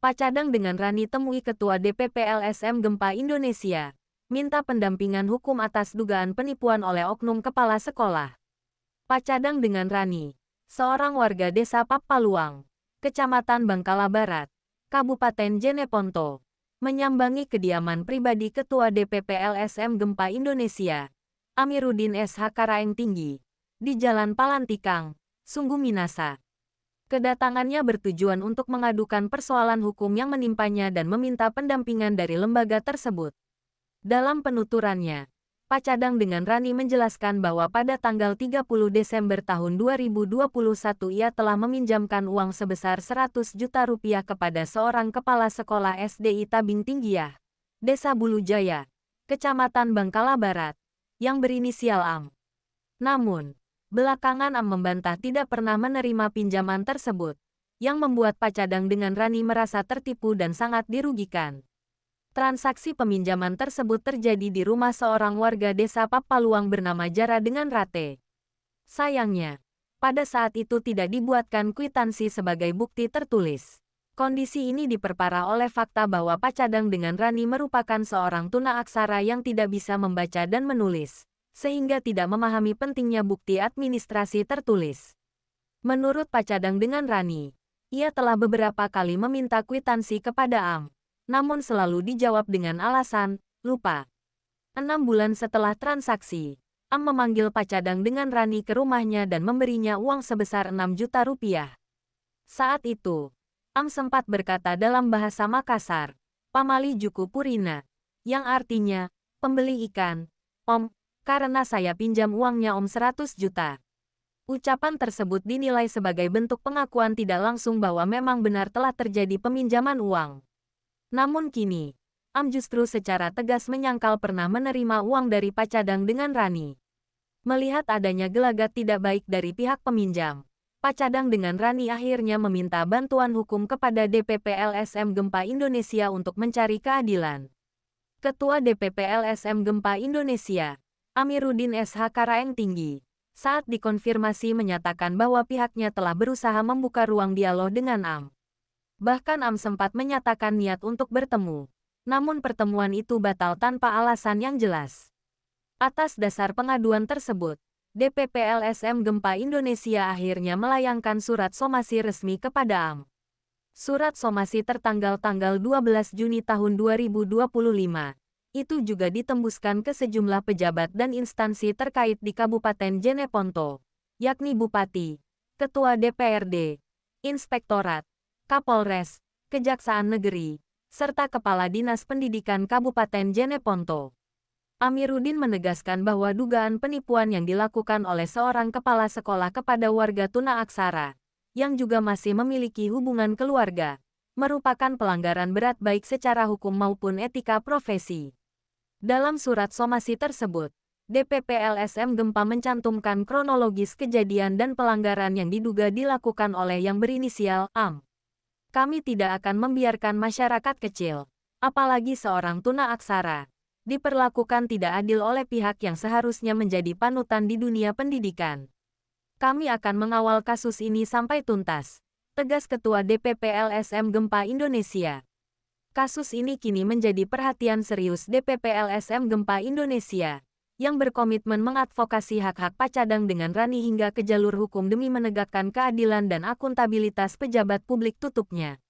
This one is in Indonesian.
Pak Cadang dengan Rani temui Ketua DPP LSM Gempa Indonesia, minta pendampingan hukum atas dugaan penipuan oleh oknum kepala sekolah. Pak Cadang dengan Rani, seorang warga desa Papaluang, Kecamatan Bangkala Barat, Kabupaten Jeneponto, menyambangi kediaman pribadi Ketua DPP LSM Gempa Indonesia, Amiruddin SH Karaeng Tinggi, di Jalan Palantikang, Sungguh Minasa. Kedatangannya bertujuan untuk mengadukan persoalan hukum yang menimpanya dan meminta pendampingan dari lembaga tersebut. Dalam penuturannya, Pak Cadang dengan Rani menjelaskan bahwa pada tanggal 30 Desember tahun 2021 ia telah meminjamkan uang sebesar 100 juta rupiah kepada seorang kepala sekolah SDI Tabing Tinggiah, Desa Bulujaya, Kecamatan Bangkala Barat, yang berinisial AM. Namun, belakangan Am membantah tidak pernah menerima pinjaman tersebut, yang membuat Pak Cadang dengan Rani merasa tertipu dan sangat dirugikan. Transaksi peminjaman tersebut terjadi di rumah seorang warga desa Papaluang bernama Jara dengan Rate. Sayangnya, pada saat itu tidak dibuatkan kwitansi sebagai bukti tertulis. Kondisi ini diperparah oleh fakta bahwa Pak Cadang dengan Rani merupakan seorang tunaaksara yang tidak bisa membaca dan menulis, sehingga tidak memahami pentingnya bukti administrasi tertulis. Menurut Pak Cadang dengan Rani, ia telah beberapa kali meminta kwitansi kepada Am, namun selalu dijawab dengan alasan, lupa. 6 bulan setelah transaksi, Am memanggil Pak Cadang dengan Rani ke rumahnya dan memberinya uang sebesar 6 juta rupiah. Saat itu, Am sempat berkata dalam bahasa Makassar, "Pamali Juku Purina," yang artinya, pembeli ikan, Om, karena saya pinjam uangnya Om 100 juta. Ucapan tersebut dinilai sebagai bentuk pengakuan tidak langsung bahwa memang benar telah terjadi peminjaman uang. Namun kini, Am justru secara tegas menyangkal pernah menerima uang dari Pak Cadang dengan Rani. Melihat adanya gelagat tidak baik dari pihak peminjam, Pak Cadang dengan Rani akhirnya meminta bantuan hukum kepada DPP LSM Gempa Indonesia untuk mencari keadilan. Ketua DPP LSM Gempa Indonesia, Amiruddin SH Karaeng Tinggi, saat dikonfirmasi menyatakan bahwa pihaknya telah berusaha membuka ruang dialog dengan Am. Bahkan Am sempat menyatakan niat untuk bertemu, namun pertemuan itu batal tanpa alasan yang jelas. Atas dasar pengaduan tersebut, DPP LSM Gempa Indonesia akhirnya melayangkan surat somasi resmi kepada Am. Surat somasi tertanggal 12 Juni tahun 2025. Itu juga ditembuskan ke sejumlah pejabat dan instansi terkait di Kabupaten Jeneponto, yakni Bupati, Ketua DPRD, Inspektorat, Kapolres, Kejaksaan Negeri, serta Kepala Dinas Pendidikan Kabupaten Jeneponto. Amiruddin menegaskan bahwa dugaan penipuan yang dilakukan oleh seorang kepala sekolah kepada warga tunaaksara, yang juga masih memiliki hubungan keluarga, merupakan pelanggaran berat baik secara hukum maupun etika profesi. Dalam surat somasi tersebut, DPP LSM Gempa mencantumkan kronologis kejadian dan pelanggaran yang diduga dilakukan oleh yang berinisial Am. Kami tidak akan membiarkan masyarakat kecil, apalagi seorang tunaaksara, diperlakukan tidak adil oleh pihak yang seharusnya menjadi panutan di dunia pendidikan. Kami akan mengawal kasus ini sampai tuntas, tegas Ketua DPP LSM Gempa Indonesia. Kasus ini kini menjadi perhatian serius DPP LSM Gempa Indonesia, yang berkomitmen mengadvokasi hak-hak Pak Cadang dengan Rani hingga ke jalur hukum demi menegakkan keadilan dan akuntabilitas pejabat publik tutupnya.